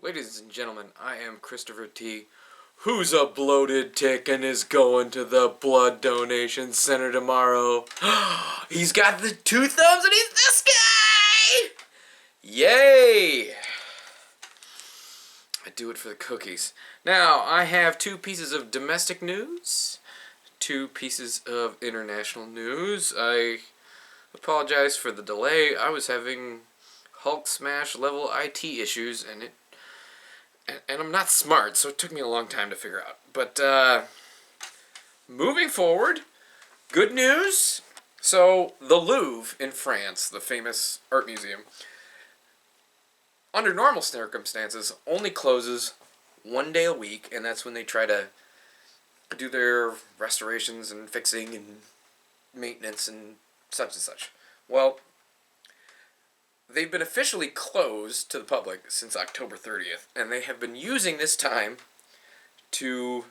Ladies and gentlemen, I am Christopher T. Who's a bloated tick and is going to the blood donation center tomorrow? He's got the two thumbs and he's this guy! Yay! I do it for the cookies. Now, I have two pieces of domestic news, two pieces of international news. I apologize for the delay. I was having Hulk smash level IT issues and I'm not smart, so it took me a long time to figure out. But moving forward, good news. So the Louvre in France, the famous art museum, under normal circumstances only closes one day a week, and that's when they try to do their restorations and fixing and maintenance and such. Well, they've been officially closed to the public since October 30th, and they have been using this time to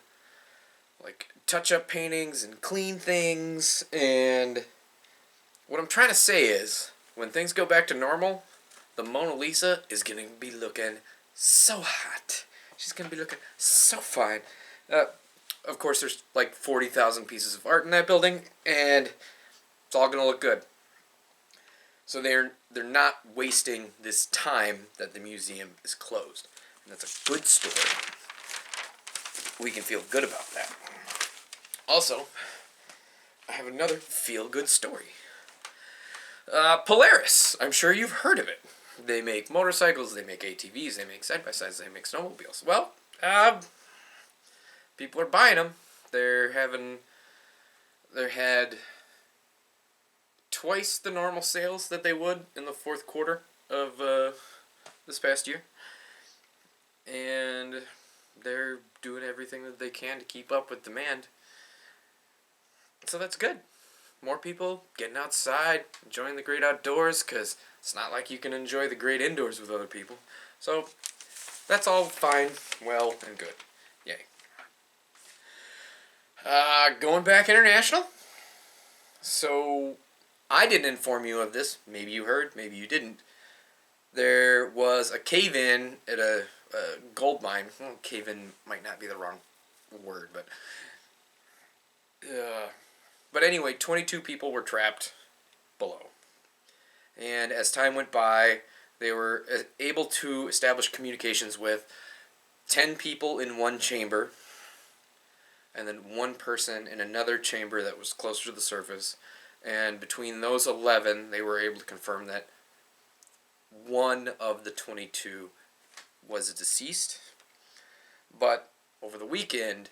touch up paintings and clean things. And what I'm trying to say is, when things go back to normal, the Mona Lisa is going to be looking so hot. She's going to be looking so fine. Of course, there's 40,000 pieces of art in that building, and it's all going to look good. So they're not wasting this time that the museum is closed. And that's a good story. We can feel good about that. Also, I have another feel-good story. Polaris. I'm sure you've heard of it. They make motorcycles, they make ATVs, they make side-by-sides, they make snowmobiles. Well, people are buying them. They had twice the normal sales that they would in the fourth quarter of this past year. And they're doing everything that they can to keep up with demand. So that's good. More people getting outside, enjoying the great outdoors, because it's not like you can enjoy the great indoors with other people. So that's all fine, well, and good. Yay. Going back international. So I didn't inform you of this. Maybe you heard, maybe you didn't. There was a cave-in at a gold mine. Well, cave-in might not be the wrong word, but anyway, 22 people were trapped below. And as time went by, they were able to establish communications with 10 people in one chamber, and then one person in another chamber that was closer to the surface. And between those 11, they were able to confirm that one of the 22 was deceased. But over the weekend,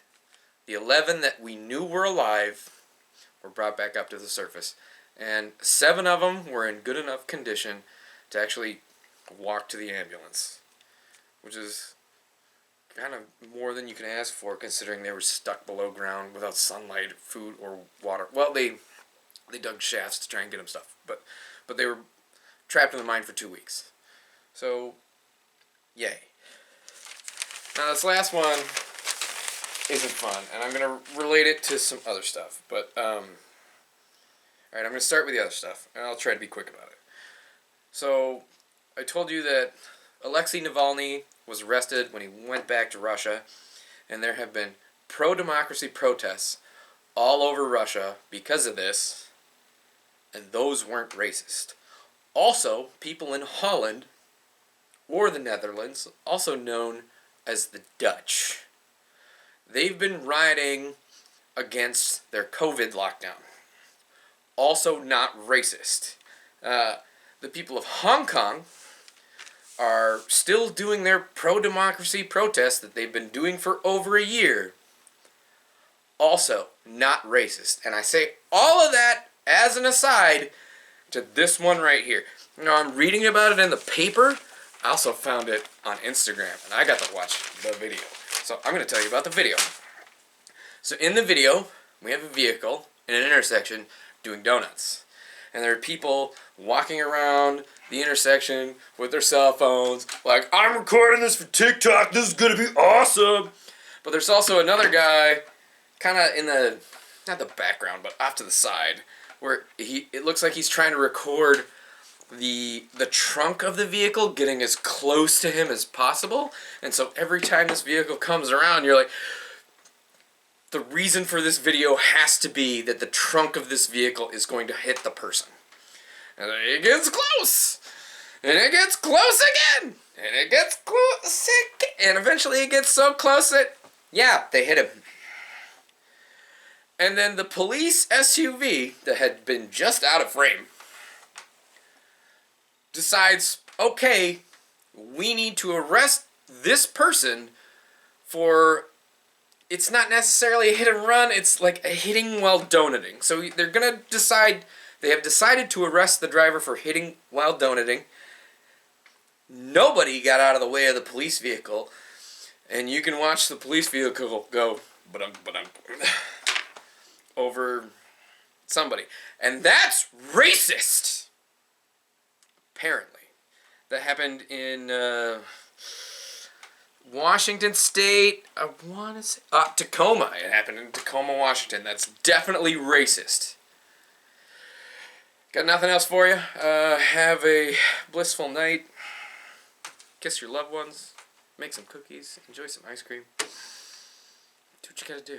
the 11 that we knew were alive were brought back up to the surface. And 7 of them were in good enough condition to actually walk to the ambulance, which is kind of more than you can ask for, considering they were stuck below ground without sunlight, food, or water. Well, they dug shafts to try and get them stuff, but they were trapped in the mine for 2 weeks. So, yay. Now this last one isn't fun, and I'm going to relate it to some other stuff, but, alright, I'm going to start with the other stuff, and I'll try to be quick about it. So, I told you that Alexei Navalny was arrested when he went back to Russia, and there have been pro-democracy protests all over Russia because of this, and those weren't racist. Also, people in Holland, or the Netherlands, also known as the Dutch, they've been rioting against their COVID lockdown. Also not racist. The people of Hong Kong are still doing their pro-democracy protests that they've been doing for over a year. Also not racist. And I say all of that as an aside to this one right here. I'm reading about it in the paper. I also found it on Instagram, and I got to watch the video. So I'm going to tell you about the video. So in the video, we have a vehicle in an intersection doing donuts. And there are people walking around the intersection with their cell phones, like, I'm recording this for TikTok, this is going to be awesome. But there's also another guy, kind of in the, not the background, but off to the side, where it looks like he's trying to record the trunk of the vehicle getting as close to him as possible. And so every time this vehicle comes around, you're like, the reason for this video has to be that the trunk of this vehicle is going to hit the person. And it gets close. And it gets close again. And it gets close again. And eventually it gets so close that, yeah, they hit him. And then the police SUV that had been just out of frame decides, okay, we need to arrest this person for, it's not necessarily a hit and run, it's like a hitting while donating. So they're going to decide, they have decided to arrest the driver for hitting while donating. Nobody got out of the way of the police vehicle, and you can watch the police vehicle go over somebody. And that's racist! Apparently. That happened in Washington State. I want to say Tacoma. It happened in Tacoma, Washington. That's definitely racist. Got nothing else for you. Have a blissful night. Kiss your loved ones. Make some cookies. Enjoy some ice cream. Do what you gotta do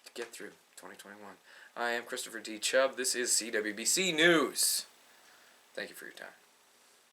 to get through 2021. I am Christopher D. Chubb. This is CWBC News. Thank you for your time.